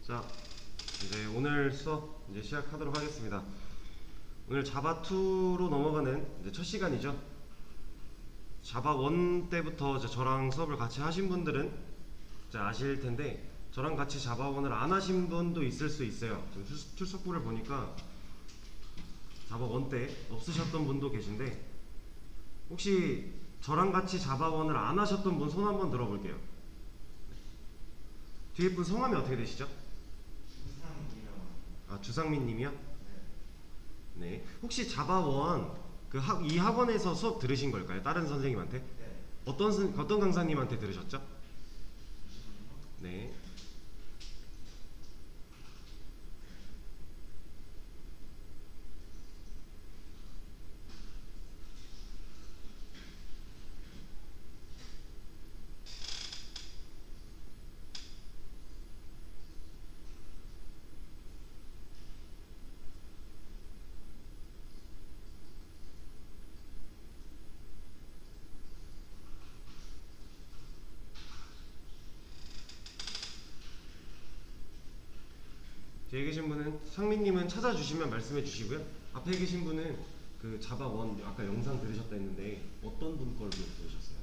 자, 이제 오늘 수업 이제 시작하도록 하겠습니다. 오늘 자바2로 넘어가는 이제 첫 시간이죠. 자바1 때부터 이제 저랑 수업을 같이 하신 분들은 이제 아실 텐데, 저랑 같이 자바1을 안 하신 분도 있을 수 있어요. 지금 출석부를 보니까 자바1 때 없으셨던 분도 계신데, 혹시 저랑 같이 자바1을 안 하셨던 분 손 한번 들어볼게요. 뒤에 분 성함이 어떻게 되시죠? 아, 주상민 님이요? 네. 혹시 자바1 이 학원에서 수업 들으신 걸까요? 다른 선생님한테? 네. 어떤 강사님한테 들으셨죠? 네. 뒤에 계신 분은 상민님은 찾아주시면 말씀해 주시고요. 앞에 계신 분은 그 자바1 아까 영상 들으셨다 했는데 어떤 분 걸로 들으셨어요?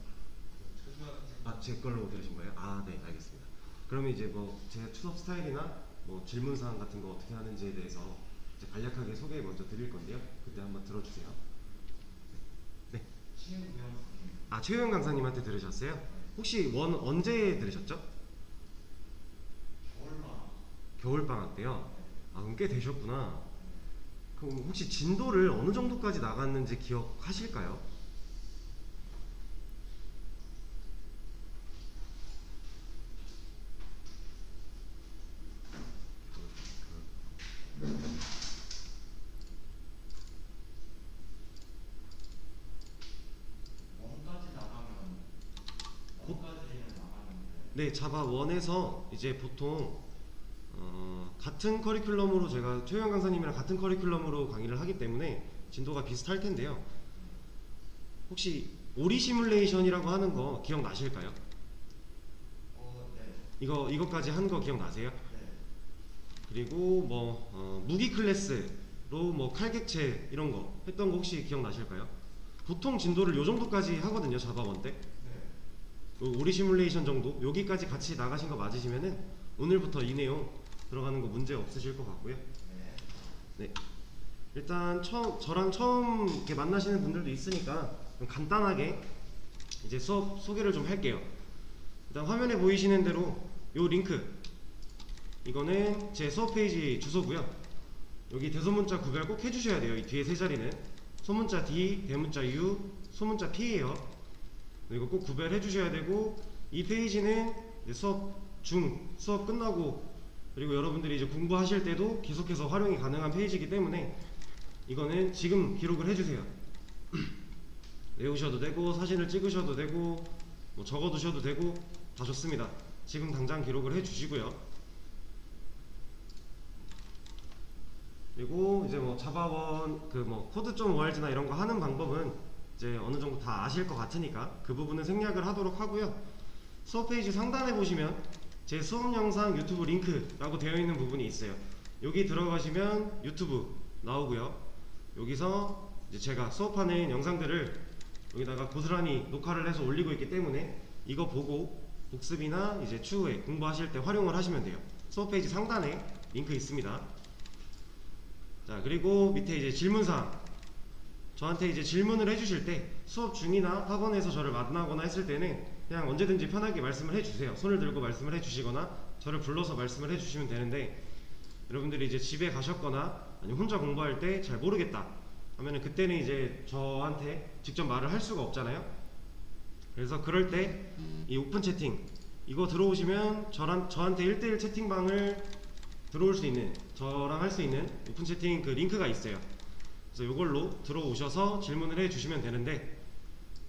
아, 제 걸로 들으신 거예요? 아, 네, 알겠습니다. 그러면 이제 뭐 제 수업 스타일이나 뭐 질문 사항 같은 거 어떻게 하는지에 대해서 이제 간략하게 소개 먼저 드릴 건데요. 그때 한번 들어주세요. 네. 아, 최효영 강사님한테 들으셨어요? 혹시 원 언제 들으셨죠? 겨울방학 때요? 아, 그럼 꽤 되셨구나. 그럼 혹시 진도를 어느 정도까지 나갔는지 기억하실까요? 네, 자바1에서 이제 보통 같은 커리큘럼으로, 제가 최영 강사님이랑 같은 커리큘럼으로 강의를 하기 때문에 진도가 비슷할 텐데요. 혹시 오리 시뮬레이션이라고 하는 거 기억나실까요? 네. 이거까지 한 거 기억나세요? 네. 그리고 뭐 무기 클래스로 뭐 칼객체 이런 거 했던 거 혹시 기억나실까요? 보통 진도를 요 정도까지 하거든요, 자바1 때. 네. 오리 시뮬레이션 정도, 여기까지 같이 나가신 거 맞으시면은 오늘부터 이 내용 들어가는 거 문제 없으실 것 같고요. 네. 일단 저랑 처음 이렇게 만나시는 분들도 있으니까 좀 간단하게 이제 수업 소개를 좀 할게요. 일단 화면에 보이시는 대로 요 링크, 이거는 제 수업 페이지 주소고요. 여기 대소문자 구별 꼭 해주셔야 돼요. 이 뒤에 세 자리는 소문자 D, 대문자 U, 소문자 P예요. 이거 꼭 구별해 주셔야 되고, 이 페이지는 이제 수업 끝나고, 그리고 여러분들이 이제 공부하실 때도 계속해서 활용이 가능한 페이지이기 때문에 이거는 지금 기록을 해주세요. 외우셔도 되고 사진을 찍으셔도 되고 뭐 적어두셔도 되고 다 좋습니다. 지금 당장 기록을 해주시고요. 그리고 이제 뭐 자바1 뭐 코드.org나 이런 거 하는 방법은 이제 어느 정도 다 아실 것 같으니까 그 부분은 생략을 하도록 하고요. 수업 페이지 상단에 보시면 제 수업 영상 유튜브 링크라고 되어 있는 부분이 있어요. 여기 들어가시면 유튜브 나오고요. 여기서 이제 제가 수업하는 영상들을 여기다가 고스란히 녹화를 해서 올리고 있기 때문에 이거 보고 복습이나 이제 추후에 공부하실 때 활용을 하시면 돼요. 수업 페이지 상단에 링크 있습니다. 자, 그리고 밑에 이제 질문사항, 저한테 이제 질문을 해주실 때 수업 중이나 학원에서 저를 만나거나 했을 때는 그냥 언제든지 편하게 말씀을 해주세요. 손을 들고 말씀을 해주시거나 저를 불러서 말씀을 해주시면 되는데, 여러분들이 이제 집에 가셨거나 아니면 혼자 공부할 때 잘 모르겠다 하면은 그때는 이제 저한테 직접 말을 할 수가 없잖아요. 그래서 그럴 때 이 오픈 채팅 이거 들어오시면 저한테 1대1 채팅방을 들어올 수 있는, 저랑 할 수 있는 오픈 채팅 그 링크가 있어요. 그래서 이걸로 들어오셔서 질문을 해주시면 되는데,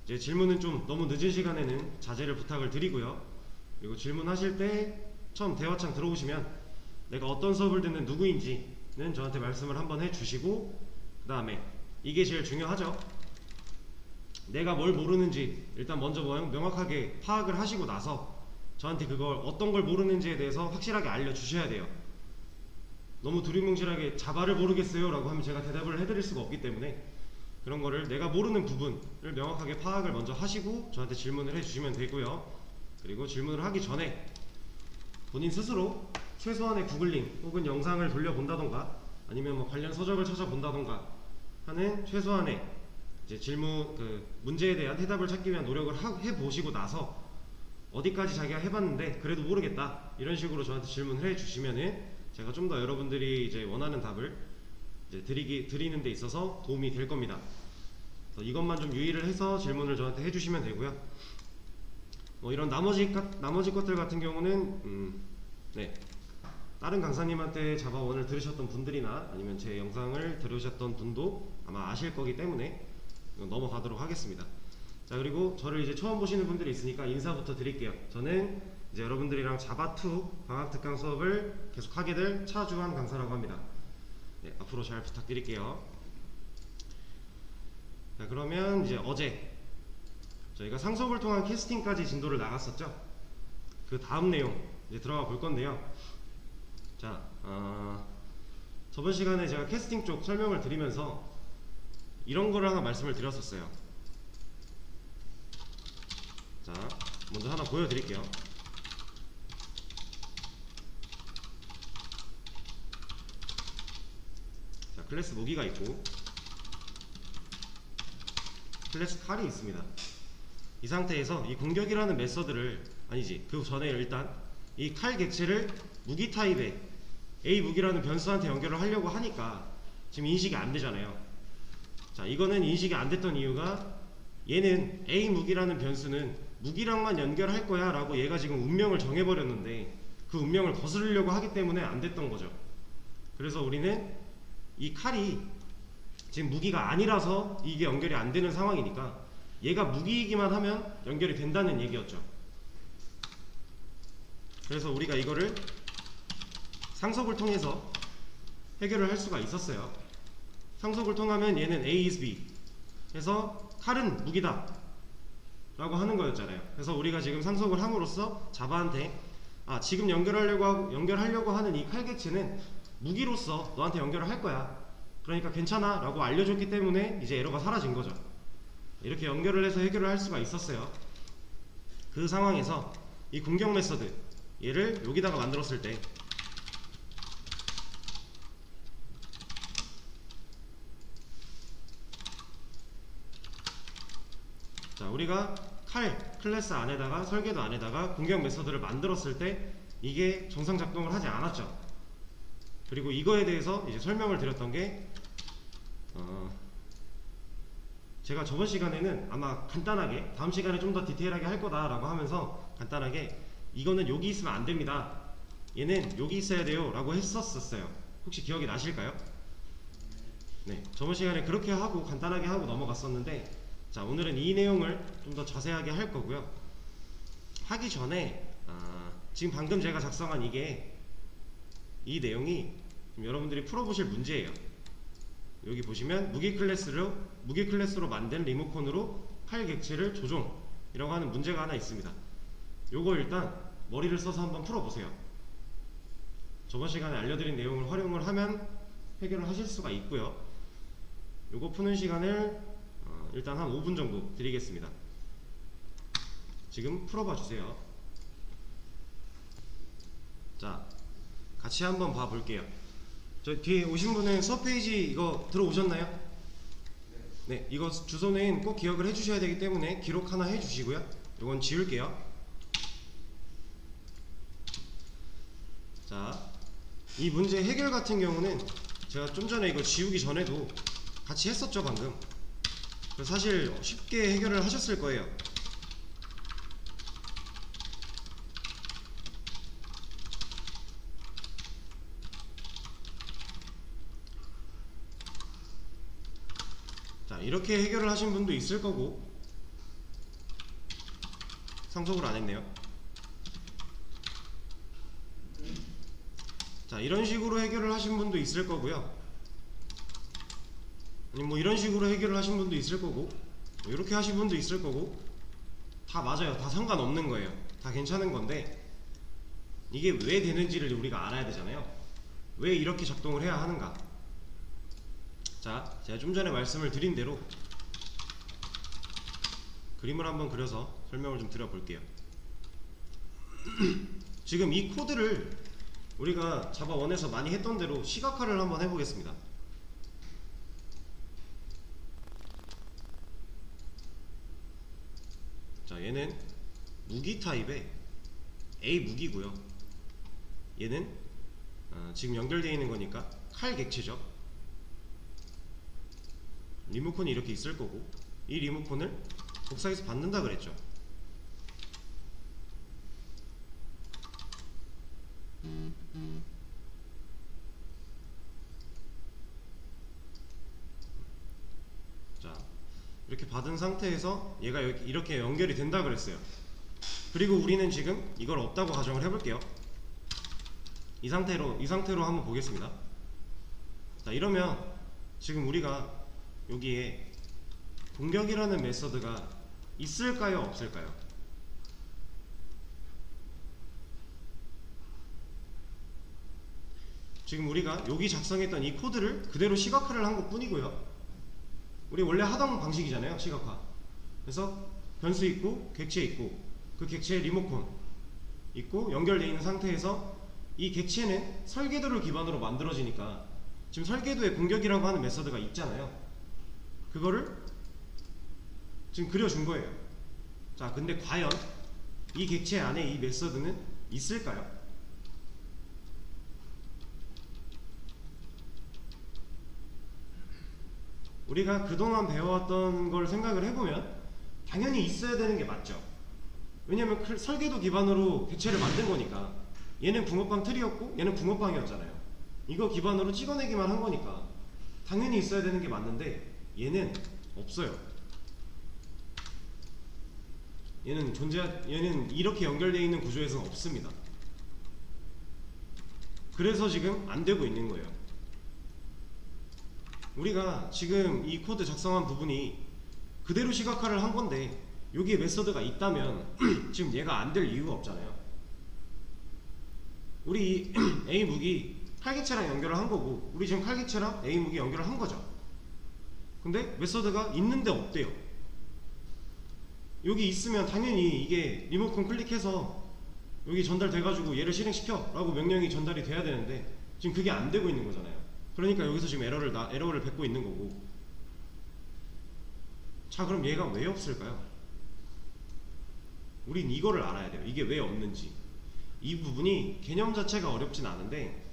이제 질문은 좀 너무 늦은 시간에는 자제를 부탁을 드리고요. 그리고 질문하실 때 처음 대화창 들어오시면 내가 어떤 수업을 듣는 누구인지는 저한테 말씀을 한번 해주시고, 그 다음에 이게 제일 중요하죠. 내가 뭘 모르는지 일단 먼저 명확하게 파악을 하시고 나서 저한테 그걸 어떤 걸 모르는지에 대해서 확실하게 알려주셔야 돼요. 너무 두리뭉실하게 자바를 모르겠어요 라고 하면 제가 대답을 해드릴 수가 없기 때문에 그런 거를 내가 모르는 부분을 명확하게 파악을 먼저 하시고 저한테 질문을 해주시면 되고요. 그리고 질문을 하기 전에 본인 스스로 최소한의 구글링 혹은 영상을 돌려본다던가 아니면 뭐 관련 서적을 찾아본다던가 하는 최소한의 이제 질문 문제에 대한 해답을 찾기 위한 노력을 해보시고 나서 어디까지 자기가 해봤는데 그래도 모르겠다 이런 식으로 저한테 질문을 해주시면은 제가 좀 더 여러분들이 이제 원하는 답을 이제 드리는 데 있어서 도움이 될 겁니다. 그래서 이것만 좀 유의를 해서 질문을 저한테 해주시면 되고요. 뭐 이런 나머지 것들 같은 경우는 네, 다른 강사님한테 자바원을 들으셨던 분들이나 아니면 제 영상을 들으셨던 분도 아마 아실 거기 때문에 넘어가도록 하겠습니다. 자, 그리고 저를 이제 처음 보시는 분들이 있으니까 인사부터 드릴게요. 저는 이제 여러분들이랑 자바2 방학특강 수업을 계속 하게 될 차주환 강사라고 합니다. 네, 앞으로 잘 부탁드릴게요. 자, 그러면 이제 어제 저희가 상속을 통한 캐스팅까지 진도를 나갔었죠. 그 다음 내용 이제 들어가 볼 건데요. 자, 저번 시간에 제가 캐스팅 쪽 설명을 드리면서 이런 거를 하나 말씀을 드렸었어요. 자, 먼저 하나 보여드릴게요. 자, 클래스 무기가 있고 클래스 칼이 있습니다. 이 상태에서 이 공격이라는 메서드를 아니지 그 전에 일단 이 칼 객체를 무기 타입의 A 무기라는 변수한테 연결을 하려고 하니까 지금 인식이 안 되잖아요. 자, 이거는 인식이 안 됐던 이유가 얘는 A 무기라는 변수는 무기랑만 연결할 거야 라고 얘가 지금 운명을 정해버렸는데 그 운명을 거스르려고 하기 때문에 안 됐던 거죠. 그래서 우리는 이 칼이 지금 무기가 아니라서 이게 연결이 안 되는 상황이니까 얘가 무기이기만 하면 연결이 된다는 얘기였죠. 그래서 우리가 이거를 상속을 통해서 해결을 할 수가 있었어요. 상속을 통하면 얘는 A is B 해서 칼은 무기다 라고 하는 거였잖아요. 그래서 우리가 지금 상속을 함으로써 자바한테 지금 연결하려고 하는 이 칼 객체는 무기로서 너한테 연결을 할 거야. 그러니까 괜찮아 라고 알려줬기 때문에 이제 에러가 사라진 거죠. 이렇게 연결을 해서 해결을 할 수가 있었어요. 그 상황에서 이 공격 메서드 얘를 여기다가 만들었을 때 자, 우리가 칼 클래스 안에다가 설계도 안에다가 공격 메서드를 만들었을 때 이게 정상 작동을 하지 않았죠. 그리고 이거에 대해서 이제 설명을 드렸던 게 제가 저번 시간에는 아마 간단하게 다음 시간에 좀 더 디테일하게 할 거다 라고 하면서 간단하게 이거는 여기 있으면 안 됩니다, 얘는 여기 있어야 돼요 라고 했었어요. 혹시 기억이 나실까요? 네, 저번 시간에 그렇게 하고 간단하게 하고 넘어갔었는데 자, 오늘은 이 내용을 좀 더 자세하게 할 거고요. 하기 전에 지금 방금 제가 작성한 이 내용이 여러분들이 풀어보실 문제예요. 여기 보시면 무기 클래스로 만든 리모컨으로 칼 객체를 조종이라고 하는 문제가 하나 있습니다. 요거 일단 머리를 써서 한번 풀어보세요. 저번 시간에 알려드린 내용을 활용을 하면 해결을 하실 수가 있고요. 요거 푸는 시간을 일단 한 5분 정도 드리겠습니다. 지금 풀어봐 주세요. 자, 같이 한번 봐 볼게요. 저 뒤에 오신 분은 수업 페이지 이거 들어오셨나요? 네, 이거 주소는 꼭 기억을 해주셔야 되기 때문에 기록 하나 해주시고요. 이건 지울게요. 자, 이 문제 해결 같은 경우는 제가 좀 전에 이거 지우기 전에도 같이 했었죠, 방금. 그래서 사실 쉽게 해결을 하셨을 거예요. 자, 이렇게 해결을 하신 분도 있을 거고, 상속을 안 했네요. 자, 이런 식으로 해결을 하신 분도 있을 거고요. 아니 뭐 이런 식으로 해결을 하신 분도 있을 거고, 뭐 이렇게 하신 분도 있을 거고, 다 맞아요. 다 상관없는 거예요. 다 괜찮은 건데 이게 왜 되는지를 우리가 알아야 되잖아요. 왜 이렇게 작동을 해야 하는가. 자, 제가 좀 전에 말씀을 드린 대로 그림을 한번 그려서 설명을 좀 드려볼게요. 지금 이 코드를 우리가 자바 1에서 많이 했던 대로 시각화를 한번 해보겠습니다. 자, 얘는 무기 타입의 A 무기고요. 얘는 지금 연결되어 있는 거니까 칼 객체죠. 리모컨이 이렇게 있을 거고, 이 리모컨을 복사해서 받는다 그랬죠. 자, 이렇게 받은 상태에서 얘가 이렇게 연결이 된다 그랬어요. 그리고 우리는 지금 이걸 없다고 가정을 해볼게요. 이 상태로 한번 보겠습니다. 자, 이러면 지금 우리가 여기에 공격이라는 메서드가 있을까요, 없을까요? 지금 우리가 여기 작성했던 이 코드를 그대로 시각화를 한 것 뿐이고요. 우리 원래 하던 방식이잖아요, 시각화. 그래서 변수 있고 객체 있고 그 객체에 리모컨 있고 연결되어 있는 상태에서 이 객체는 설계도를 기반으로 만들어지니까 지금 설계도에 공격이라고 하는 메서드가 있잖아요. 그거를 지금 그려준 거예요. 자, 근데 과연 이 객체 안에 이 메서드는 있을까요? 우리가 그동안 배워왔던 걸 생각을 해보면 당연히 있어야 되는 게 맞죠. 왜냐면 설계도 기반으로 객체를 만든 거니까. 얘는 붕어빵 틀이었고 얘는 붕어빵이었잖아요. 이거 기반으로 찍어내기만 한 거니까 당연히 있어야 되는 게 맞는데 얘는 없어요. 얘는 이렇게 연결되어 있는 구조에서는 없습니다. 그래서 지금 안 되고 있는 거예요. 우리가 지금 이 코드 작성한 부분이 그대로 시각화를 한 건데 여기에 메서드가 있다면 지금 얘가 안 될 이유가 없잖아요. 우리 A 무기 칼기체랑 연결을 한 거고 우리 지금 칼기체랑 A 무기 연결을 한 거죠. 근데 메서드가 있는데 없대요. 여기 있으면 당연히 이게 리모컨 클릭해서 여기 전달돼가지고 얘를 실행시켜 라고 명령이 전달이 돼야 되는데 지금 그게 안 되고 있는 거잖아요. 그러니까 여기서 지금 에러를 뱉고 있는 거고. 자, 그럼 얘가 왜 없을까요? 우린 이거를 알아야 돼요. 이게 왜 없는지. 이 부분이 개념 자체가 어렵진 않은데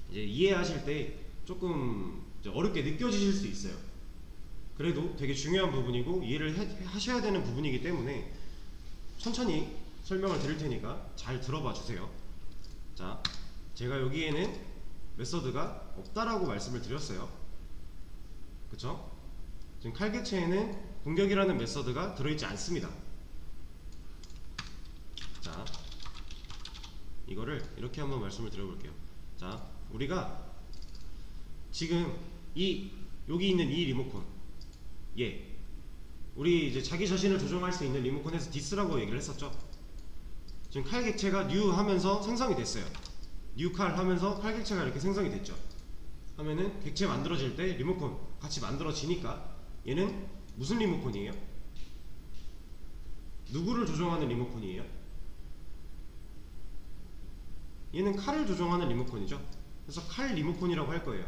이제 이해하실 때 조금 이제 어렵게 느껴지실 수 있어요. 그래도 되게 중요한 부분이고 이해를 하셔야 되는 부분이기 때문에 천천히 설명을 드릴 테니까 잘 들어봐 주세요. 자, 제가 여기에는 메서드가 없다라고 말씀을 드렸어요. 그쵸? 지금 칼개체에는 공격이라는 메서드가 들어있지 않습니다. 자, 이거를 이렇게 한번 말씀을 드려볼게요. 자, 우리가 지금 여기 있는 이 리모컨, 우리 이제 자기 자신을 조정할 수 있는 리모컨에서 디스라고 얘기를 했었죠. 지금 칼 객체가 new 하면서 생성이 됐어요. new 칼 하면서 칼 객체가 이렇게 생성이 됐죠. 하면은 객체 만들어질 때 리모컨 같이 만들어지니까 얘는 무슨 리모컨이에요? 누구를 조정하는 리모컨이에요? 얘는 칼을 조정하는 리모컨이죠. 그래서 칼 리모컨이라고 할 거예요.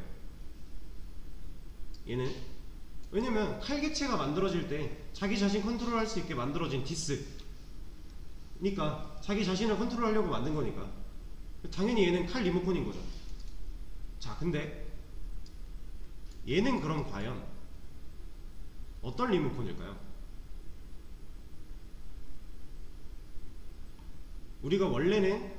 얘는 왜냐면 칼 객체가 만들어질 때 자기 자신 컨트롤할 수 있게 만들어진 디스니까 자기 자신을 컨트롤하려고 만든 거니까 당연히 얘는 칼 리모컨인 거죠. 자, 근데 얘는 그럼 과연 어떤 리모컨일까요? 우리가 원래는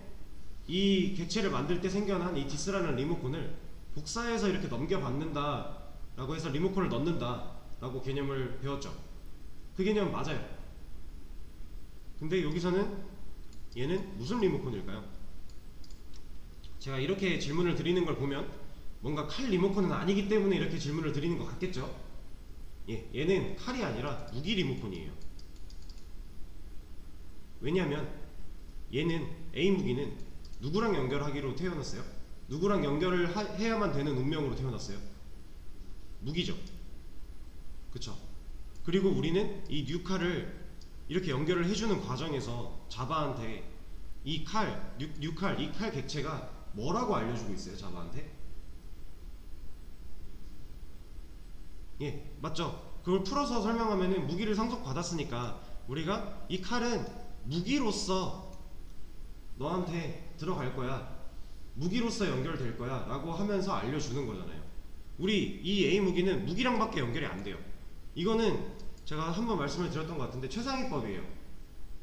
이 객체를 만들 때 생겨난 이 디스라는 리모컨을 복사해서 이렇게 넘겨받는다 라고 해서 리모컨을 넣는다 라고 개념을 배웠죠. 그 개념 맞아요. 근데 여기서는 얘는 무슨 리모컨일까요? 제가 이렇게 질문을 드리는 걸 보면 뭔가 칼 리모컨은 아니기 때문에 이렇게 질문을 드리는 것 같겠죠? 얘는 칼이 아니라 무기 리모컨이에요. 왜냐하면 얘는 A 무기는 누구랑 연결하기로 태어났어요? 누구랑 연결을 해야만 되는 운명으로 태어났어요? 무기죠. 그쵸? 그리고 우리는 이 뉴칼을 이렇게 연결을 해주는 과정에서 자바한테 이 칼, 뉴칼, 이 칼 객체가 뭐라고 알려주고 있어요? 자바한테? 예, 맞죠? 그걸 풀어서 설명하면은 무기를 상속받았으니까 우리가 이 칼은 무기로서 너한테 들어갈 거야, 무기로서 연결될 거야 라고 하면서 알려주는 거잖아요. 우리 이 A 무기는 무기랑 밖에 연결이 안 돼요. 이거는 제가 한번 말씀을 드렸던 것 같은데 최상위법이에요.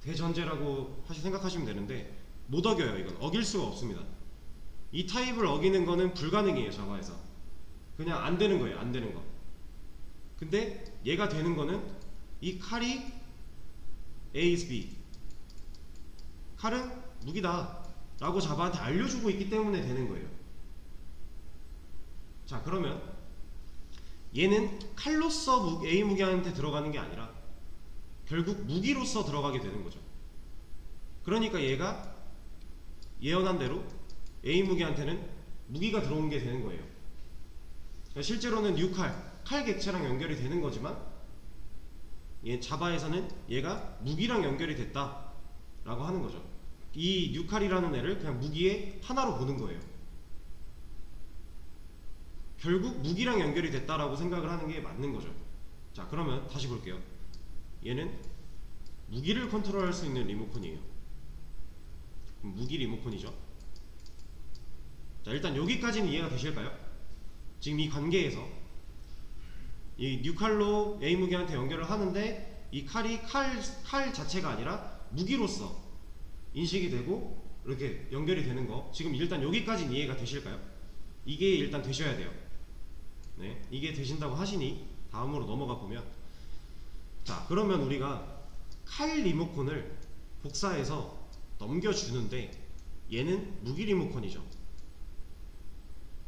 대전제라고 생각하시면 되는데 못 어겨요. 이건 어길 수가 없습니다. 이 타입을 어기는 거는 불가능해요. 자바에서 그냥 안 되는 거예요. 안 되는 거. 근데 얘가 되는 거는 이 칼이 A is B, 칼은 무기다 라고 자바한테 알려주고 있기 때문에 되는 거예요. 자, 그러면 얘는 칼로서 A 무기한테 들어가는 게 아니라 결국 무기로서 들어가게 되는 거죠. 그러니까 얘가 예언한 대로 A 무기한테는 무기가 들어온 게 되는 거예요. 실제로는 뉴칼, 칼 객체랑 연결이 되는 거지만 얘 자바에서는 얘가 무기랑 연결이 됐다 라고 하는 거죠. 이 뉴칼이라는 애를 그냥 무기의 하나로 보는 거예요. 결국 무기랑 연결이 됐다라고 생각을 하는 게 맞는 거죠. 자, 그러면 다시 볼게요. 얘는 무기를 컨트롤할 수 있는 리모컨이에요. 무기 리모컨이죠. 자, 일단 여기까지는 이해가 되실까요? 지금 이 관계에서 이 뉴칼로 A 무기한테 연결을 하는데 이 칼이 칼 자체가 아니라 무기로서 인식이 되고 이렇게 연결이 되는 거, 지금 일단 여기까지는 이해가 되실까요? 이게 일단 되셔야 돼요. 네, 이게 되신다고 하시니 다음으로 넘어가 보면, 자, 그러면 우리가 칼 리모컨을 복사해서 넘겨주는데 얘는 무기 리모컨이죠.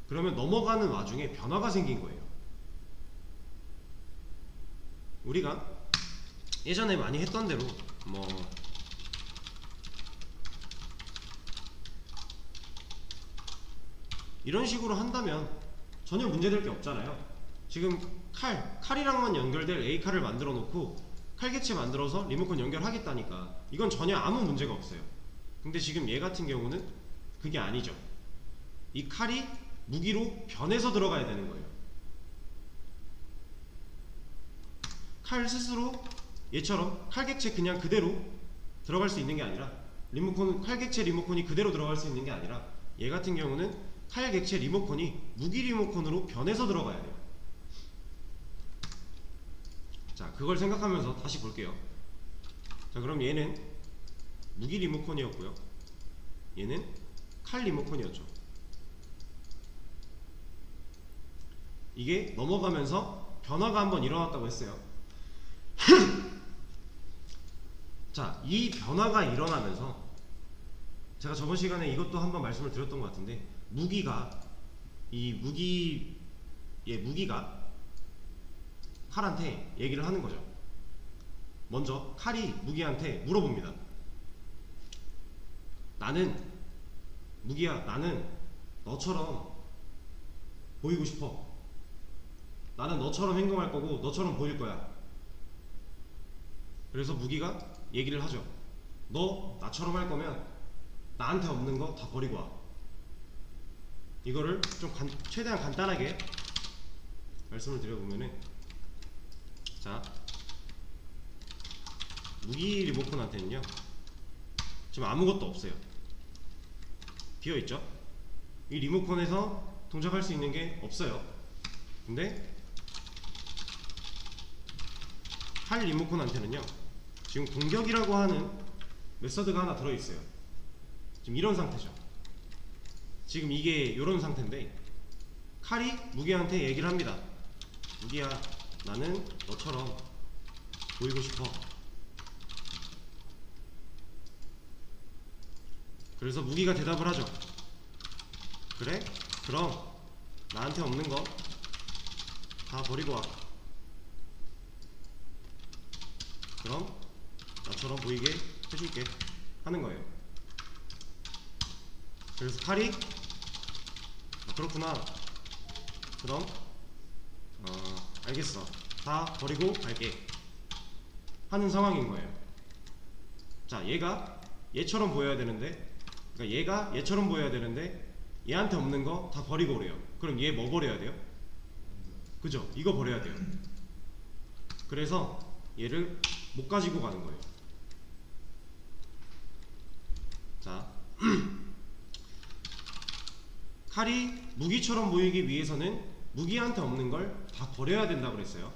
그러면 넘어가는 와중에 변화가 생긴 거예요. 우리가 예전에 많이 했던 대로 이런 식으로 한다면 전혀 문제될 게 없잖아요. 지금 칼이랑만 연결될 A칼을 만들어 놓고 칼 객체 만들어서 리모컨 연결하겠다니까 이건 전혀 아무 문제가 없어요. 근데 지금 얘 같은 경우는 그게 아니죠. 이 칼이 무기로 변해서 들어가야 되는 거예요. 칼 스스로 얘처럼 칼 객체 그냥 그대로 들어갈 수 있는 게 아니라, 칼 객체 리모컨이 그대로 들어갈 수 있는 게 아니라 얘 같은 경우는 칼 객체 리모컨이 무기 리모컨으로 변해서 들어가야 돼요. 자, 그걸 생각하면서 다시 볼게요. 자, 그럼 얘는 무기 리모컨이었고요, 얘는 칼 리모컨이었죠. 이게 넘어가면서 변화가 한번 일어났다고 했어요. 자, 이 변화가 일어나면서 제가 저번 시간에 이것도 한번 말씀을 드렸던 것 같은데, 무기가 칼한테 얘기를 하는 거죠. 먼저 칼이 무기한테 물어봅니다. 무기야, 나는 너처럼 보이고 싶어. 나는 너처럼 행동할 거고 너처럼 보일 거야. 그래서 무기가 얘기를 하죠. 너 나처럼 할 거면 나한테 없는 거 다 버리고 와. 이거를 좀 최대한 간단하게 말씀을 드려보면은, 자, 무기 리모컨한테는요 지금 아무것도 없어요. 비어있죠? 이 리모컨에서 동작할 수 있는 게 없어요. 근데 칼 리모컨한테는요 지금 공격이라고 하는 메서드가 하나 들어있어요. 지금 이런 상태죠. 지금 이게 이런 상태인데, 칼이 무기한테 얘기를 합니다. 무기야, 나는 너처럼 보이고 싶어. 그래서 무기가 대답을 하죠. 그래? 그럼 나한테 없는 거 다 버리고 와. 그럼 나처럼 보이게 해줄게 하는 거예요. 그래서 칼이 그렇구나. 그럼 알겠어. 다 버리고 갈게. 하는 상황인 거예요. 자, 얘가 얘처럼 보여야 되는데, 그러니까 얘가 얘처럼 보여야 되는데 얘한테 없는 거 다 버리고 그래요. 그럼 얘 뭐 버려야 돼요? 그죠? 이거 버려야 돼요. 그래서 얘를 못 가지고 가는 거예요. 자, 칼이 무기처럼 보이기 위해서는 무기한테 없는 걸 다 버려야 된다고 그랬어요.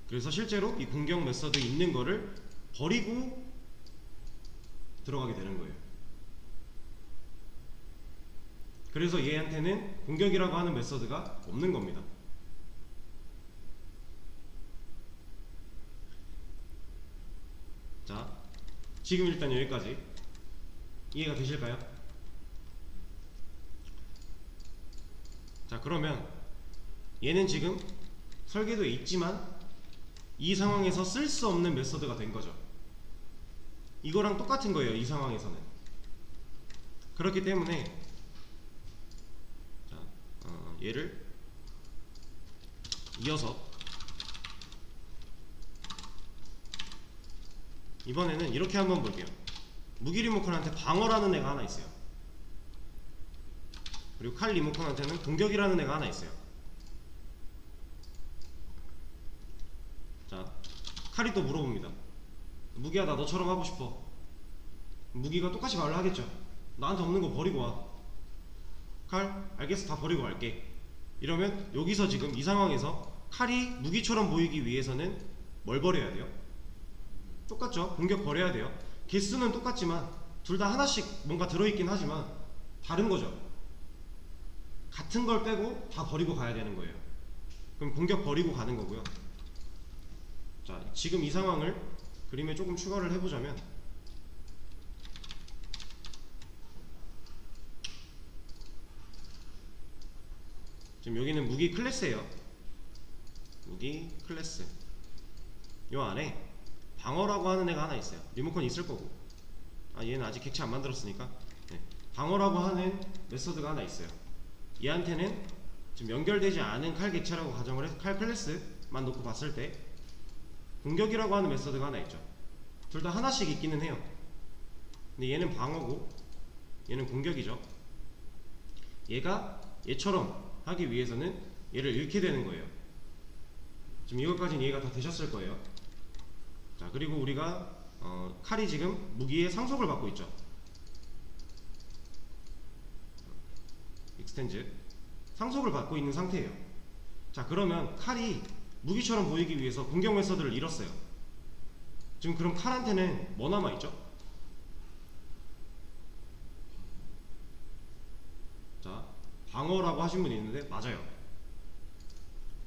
그래서 실제로 이 공격 메서드에 있는 거를 버리고 들어가게 되는 거예요. 그래서 얘한테는 공격이라고 하는 메서드가 없는 겁니다. 자, 지금 일단 여기까지 이해가 되실까요? 자, 그러면 얘는 지금 설계도에 있지만 이 상황에서 쓸 수 없는 메서드가 된 거죠. 이거랑 똑같은 거예요. 이 상황에서는. 그렇기 때문에 자, 얘를 이어서 이번에는 이렇게 한번 볼게요. 무기 리모컨한테 방어라는 애가 하나 있어요. 그리고 칼 리모컨한테는 공격이라는 애가 하나 있어요. 자, 칼이 또 물어봅니다. 무기야, 나 너처럼 하고 싶어. 무기가 똑같이 말을 하겠죠. 나한테 없는 거 버리고 와. 칼, 알겠어, 다 버리고 갈게. 이러면 여기서 지금 이 상황에서 칼이 무기처럼 보이기 위해서는 뭘 버려야 돼요? 똑같죠? 공격 버려야 돼요. 개수는 똑같지만 둘 다 하나씩 뭔가 들어있긴 하지만 다른 거죠. 같은 걸 빼고 다 버리고 가야 되는 거예요. 그럼 공격 버리고 가는 거고요. 자, 지금 이 상황을 그림에 조금 추가를 해보자면, 지금 여기는 무기 클래스예요. 무기 클래스. 요 안에 방어라고 하는 애가 하나 있어요. 리모컨 있을 거고, 얘는 아직 객체 안 만들었으니까. 네. 방어라고 하는 메서드가 하나 있어요. 얘한테는 지금 연결되지 않은 칼 객체라고 가정을 해서 칼 클래스만 놓고 봤을 때 공격이라고 하는 메서드가 하나 있죠. 둘 다 하나씩 있기는 해요. 근데 얘는 방어고 얘는 공격이죠. 얘가 얘처럼 하기 위해서는 얘를 잃게 되는 거예요. 지금 이것까지는 이해가 다 되셨을 거예요. 자, 그리고 우리가 칼이 지금 무기의 상속을 받고 있죠. 익스텐즈 상속을 받고 있는 상태예요. 자, 그러면 칼이 무기처럼 보이기 위해서 공격 메서드를 잃었어요. 지금 그럼 칼한테는 뭐 남아있죠? 자, 방어라고 하신 분이 있는데 맞아요.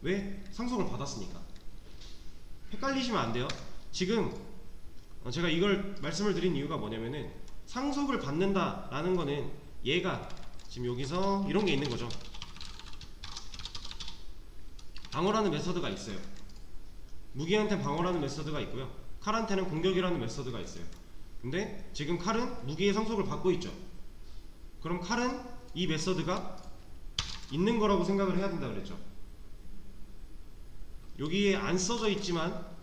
왜? 상속을 받았으니까. 헷갈리시면 안 돼요. 지금 제가 이걸 말씀을 드린 이유가 뭐냐면은 상속을 받는다 라는 거는 얘가 지금 여기서 이런 게 있는 거죠. 방어라는 메서드가 있어요. 무기한테 방어라는 메서드가 있고요. 칼한테는 공격이라는 메서드가 있어요. 근데 지금 칼은 무기의 상속을 받고 있죠. 그럼 칼은 이 메서드가 있는 거라고 생각을 해야 된다 그랬죠. 여기에 안 써져 있지만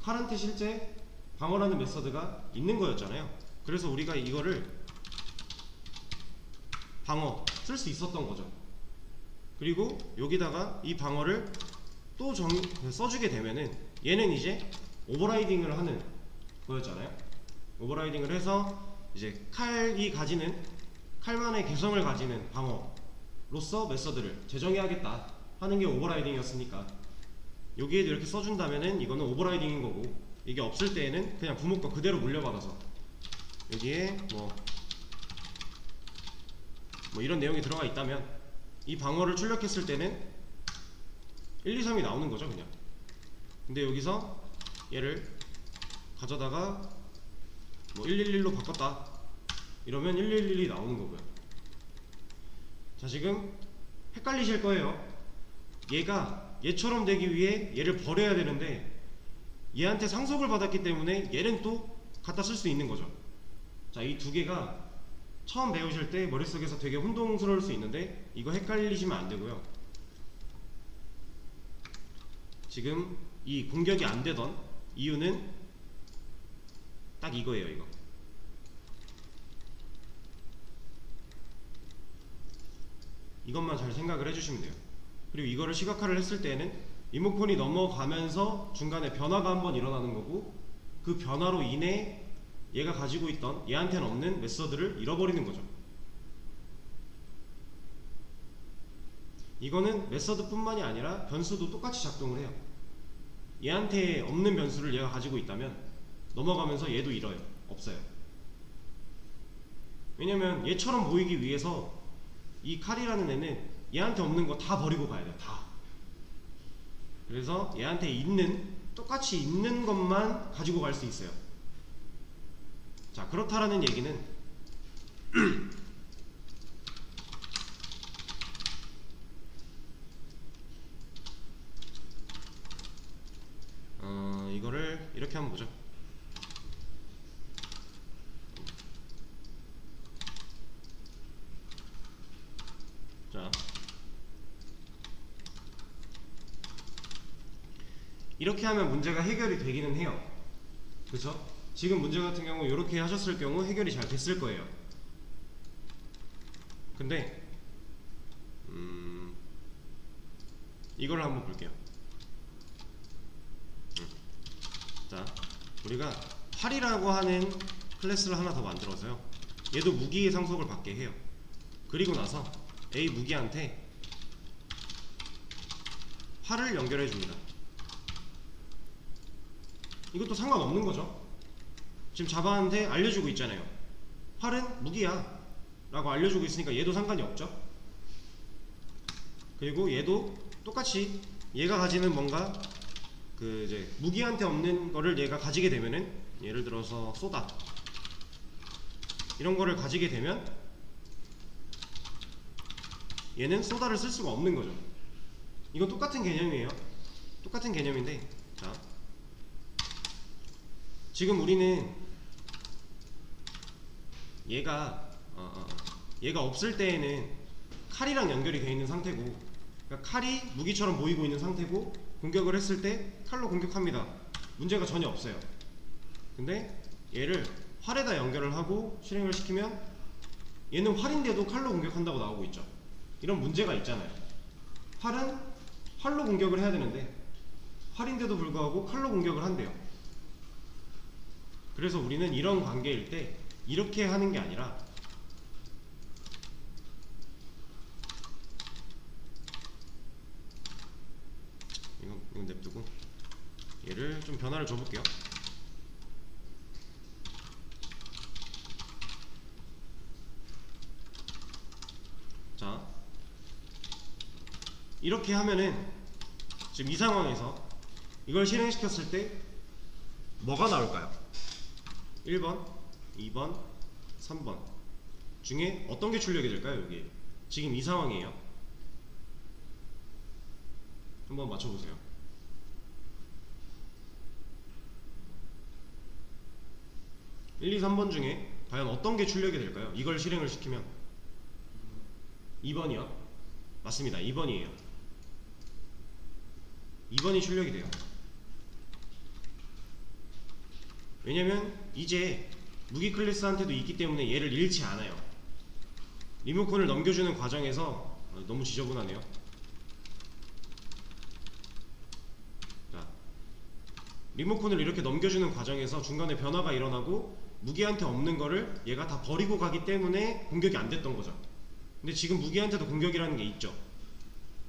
칼한테 실제 방어라는 메서드가 있는 거였잖아요. 그래서 우리가 이거를 방어 쓸 수 있었던 거죠. 그리고 여기다가 이 방어를 또 써주게 되면은 얘는 이제 오버라이딩을 하는 거였잖아요. 오버라이딩을 해서 이제 칼이 가지는 칼만의 개성을 가지는 방어로서 메서드를 제정해야겠다 하는 게 오버라이딩이었으니까 여기에도 이렇게 써준다면은 이거는 오버라이딩인 거고, 이게 없을 때에는 그냥 부모 거 그대로 물려받아서 여기에 뭐 이런 내용이 들어가 있다면 이 방어를 출력했을 때는 1, 2, 3이 나오는 거죠 그냥. 근데 여기서 얘를 가져다가 뭐 111로 바꿨다 이러면 111이 나오는 거고요. 자, 지금 헷갈리실 거예요. 얘가 얘처럼 되기 위해 얘를 버려야 되는데 얘한테 상속을 받았기 때문에 얘는 또 갖다 쓸 수 있는 거죠. 자, 이 두 개가 처음 배우실 때 머릿속에서 되게 혼동스러울 수 있는데 이거 헷갈리시면 안 되고요. 지금 이 공격이 안 되던 이유는 딱 이거예요. 이거 이것만 잘 생각을 해주시면 돼요. 그리고 이거를 시각화를 했을 때는 리모컨이 넘어가면서 중간에 변화가 한번 일어나는 거고, 그 변화로 인해 얘가 가지고 있던 얘한테는 없는 메서드를 잃어버리는 거죠. 이거는 메서드 뿐만이 아니라 변수도 똑같이 작동을 해요. 얘한테 없는 변수를 얘가 가지고 있다면 넘어가면서 얘도 잃어요. 없어요. 왜냐면 얘처럼 보이기 위해서 이 칼이라는 애는 얘한테 없는 거 다 버리고 가야 돼요. 다. 그래서 얘한테 있는, 똑같이 있는 것만 가지고 갈 수 있어요. 자, 그렇다라는 얘기는 이거를 이렇게 한번 보죠. 자, 이렇게 하면 문제가 해결이 되기는 해요. 그쵸? 지금 문제 같은 경우 이렇게 하셨을 경우 해결이 잘 됐을 거예요. 근데 이걸 한번 볼게요. 자, 우리가 활이라고 하는 클래스를 하나 더 만들어서요, 얘도 무기의 상속을 받게 해요. 그리고 나서 A 무기한테 활을 연결해 줍니다. 이것도 상관없는 거죠. 지금 자바한테 알려주고 있잖아요. 활은 무기야 라고 알려주고 있으니까 얘도 상관이 없죠. 그리고 얘도 똑같이 얘가 가지는 뭔가 그 이제 무기한테 없는 거를 얘가 가지게 되면은, 예를 들어서 쏘다 이런 거를 가지게 되면 얘는 쏘다를 쓸 수가 없는 거죠. 이건 똑같은 개념이에요. 똑같은 개념인데, 자, 지금 우리는 얘가 없을 때에는 칼이랑 연결이 되어 있는 상태고, 그러니까 칼이 무기처럼 보이고 있는 상태고, 공격을 했을 때 칼로 공격합니다. 문제가 전혀 없어요. 근데 얘를 활에다 연결을 하고 실행을 시키면 얘는 활인데도 칼로 공격한다고 나오고 있죠. 이런 문제가 있잖아요. 활은 활로 공격을 해야 되는데 활인데도 불구하고 칼로 공격을 한대요. 그래서 우리는 이런 관계일 때 이렇게 하는 게 아니라 이건 냅두고 얘를 좀 변화를 줘볼게요. 자, 이렇게 하면은 지금 이 상황에서 이걸 실행시켰을 때 뭐가 나올까요? 1번, 2번, 3번 중에 어떤 게 출력이 될까요? 여기 지금 이 상황이에요. 한번 맞춰보세요. 1, 2, 3번 중에 과연 어떤 게 출력이 될까요? 이걸 실행을 시키면 2번이요? 맞습니다. 2번이에요. 2번이 출력이 돼요. 왜냐면 이제 무기 클래스한테도 있기 때문에 얘를 잃지 않아요. 리모컨을 넘겨주는 과정에서 너무 지저분하네요. 자, 리모컨을 이렇게 넘겨주는 과정에서 중간에 변화가 일어나고 무기한테 없는 거를 얘가 다 버리고 가기 때문에 공격이 안 됐던 거죠. 근데 지금 무기한테도 공격이라는 게 있죠.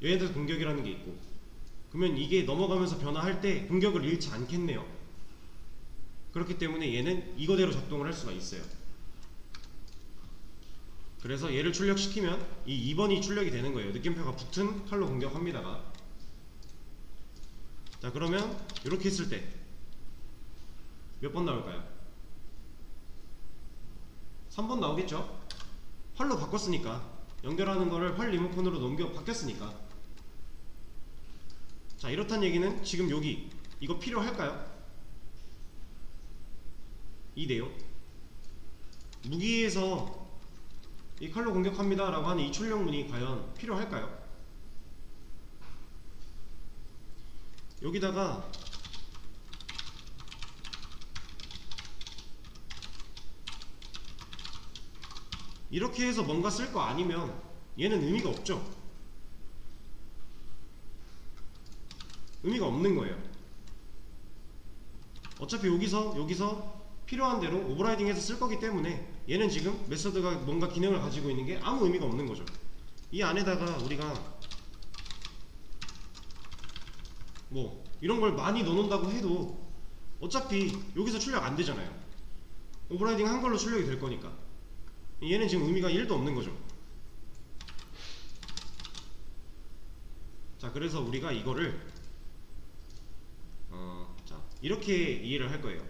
얘한테도 공격이라는 게 있고, 그러면 이게 넘어가면서 변화할 때 공격을 잃지 않겠네요. 그렇기 때문에 얘는 이거대로 작동을 할 수가 있어요. 그래서 얘를 출력시키면 이 2번이 출력이 되는 거예요. 느낌표가 붙은 칼로 공격합니다가. 자, 그러면 이렇게 했을 때 몇 번 나올까요? 3번 나오겠죠? 활로 바꿨으니까, 연결하는 거를 활 리모컨으로 넘겨 바뀌었으니까. 자, 이렇단 얘기는 지금 여기 이거 필요할까요? 이 내용 무기에서 이 칼로 공격합니다 라고 하는 이 출력문이 과연 필요할까요? 여기다가 이렇게 해서 뭔가 쓸 거 아니면 얘는 의미가 없죠. 의미가 없는 거예요. 어차피 여기서 필요한 대로 오버라이딩해서 쓸 거기 때문에 얘는 지금 메서드가 뭔가 기능을 가지고 있는 게 아무 의미가 없는 거죠. 이 안에다가 우리가 뭐 이런 걸 많이 넣어놓는다고 해도 어차피 여기서 출력 안 되잖아요. 오버라이딩 한 걸로 출력이 될 거니까 얘는 지금 의미가 1도 없는 거죠. 자, 그래서 우리가 이거를 자, 이렇게 이해를 할 거예요.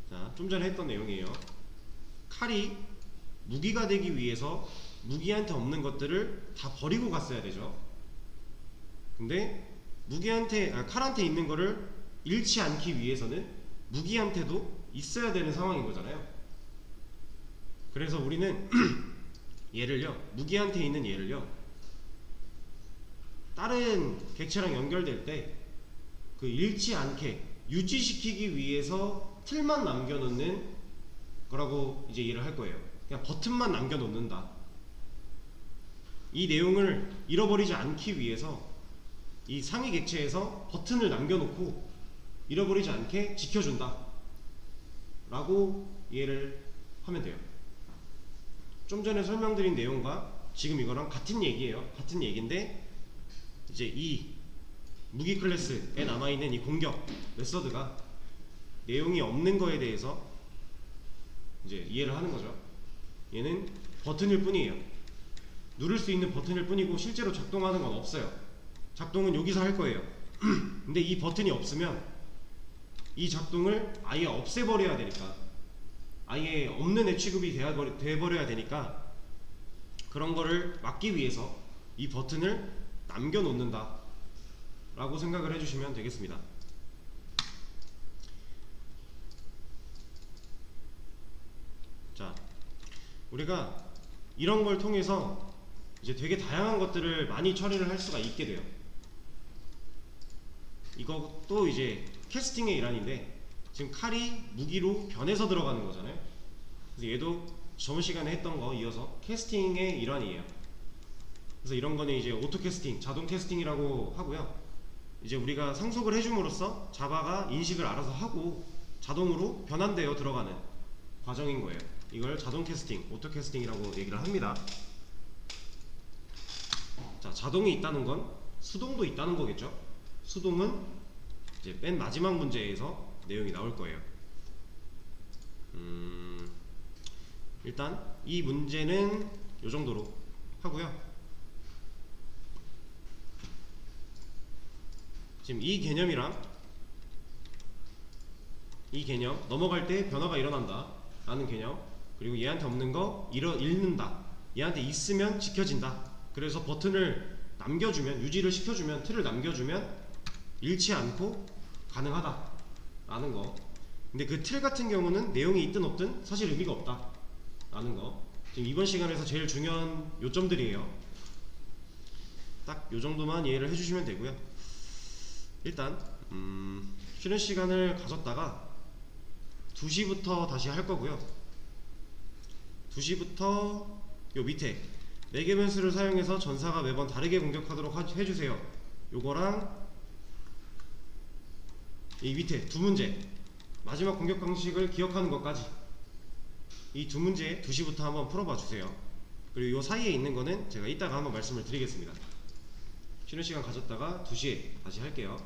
자, 좀 전에 했던 내용이에요. 칼이 무기가 되기 위해서 무기한테 없는 것들을 다 버리고 갔어야 되죠. 근데 칼한테 있는 거를 잃지 않기 위해서는 무기한테도 있어야 되는 상황인 거잖아요. 그래서 우리는 무기한테 있는 얘를요, 다른 객체랑 연결될 때 그 잃지 않게 유지시키기 위해서 틀만 남겨놓는 거라고 이제 이해를 할 거예요. 그냥 버튼만 남겨놓는다. 이 내용을 잃어버리지 않기 위해서 이 상위 객체에서 버튼을 남겨놓고 잃어버리지 않게 지켜준다 라고 이해를 하면 돼요. 좀 전에 설명드린 내용과 지금 이거랑 같은 얘기예요. 같은 얘기인데 이제 이 무기 클래스에 남아있는 이 공격 메서드가 내용이 없는 거에 대해서 이제 이해를 하는 거죠. 얘는 버튼일 뿐이에요. 누를 수 있는 버튼일 뿐이고 실제로 작동하는 건 없어요. 작동은 여기서 할 거예요. 근데 이 버튼이 없으면 이 작동을 아예 없애버려야 되니까, 아예 없는 애 취급이 돼버려야 되니까, 그런 거를 막기 위해서 이 버튼을 남겨놓는다 라고 생각을 해주시면 되겠습니다. 자, 우리가 이런 걸 통해서 이제 되게 다양한 것들을 많이 처리를 할 수가 있게 돼요. 이것도 이제 캐스팅의 일환인데, 지금 칼이 무기로 변해서 들어가는 거잖아요. 그래서 얘도 저번 시간에 했던 거 이어서 캐스팅의 일환이에요. 그래서 이런 거는 이제 오토 캐스팅, 자동 캐스팅이라고 하고요. 이제 우리가 상속을 해줌으로써 자바가 인식을 알아서 하고 자동으로 변환되어 들어가는 과정인 거예요. 이걸 자동 캐스팅, 오토 캐스팅이라고 얘기를 합니다. 자, 자동이 있다는 건 수동도 있다는 거겠죠. 수동은 이제 맨 마지막 문제에서 내용이 나올 거예요. 일단 이 문제는 이 정도로 하고요. 지금 이 개념이랑 이 개념, 넘어갈 때 변화가 일어난다 라는 개념, 그리고 얘한테 없는 거 잃는다, 얘한테 있으면 지켜진다, 그래서 버튼을 남겨주면, 유지를 시켜주면, 틀을 남겨주면 잃지 않고 가능하다 라는 거. 근데 그 틀 같은 경우는 내용이 있든 없든 사실 의미가 없다 라는 거. 지금 이번 시간에서 제일 중요한 요점들이에요. 딱 요정도만 이해를 해주시면 되고요. 일단 쉬는 시간을 가졌다가 2시부터 다시 할 거고요. 2시부터 요 밑에 4개 변수를 사용해서 전사가 매번 다르게 공격하도록 해주세요, 요거랑 이 밑에 두 문제, 마지막 공격 방식을 기억하는 것까지, 이 두 문제 2시부터 한번 풀어봐 주세요. 그리고 요 사이에 있는 거는 제가 이따가 한번 말씀을 드리겠습니다. 쉬는 시간 가졌다가 2시에 다시 할게요.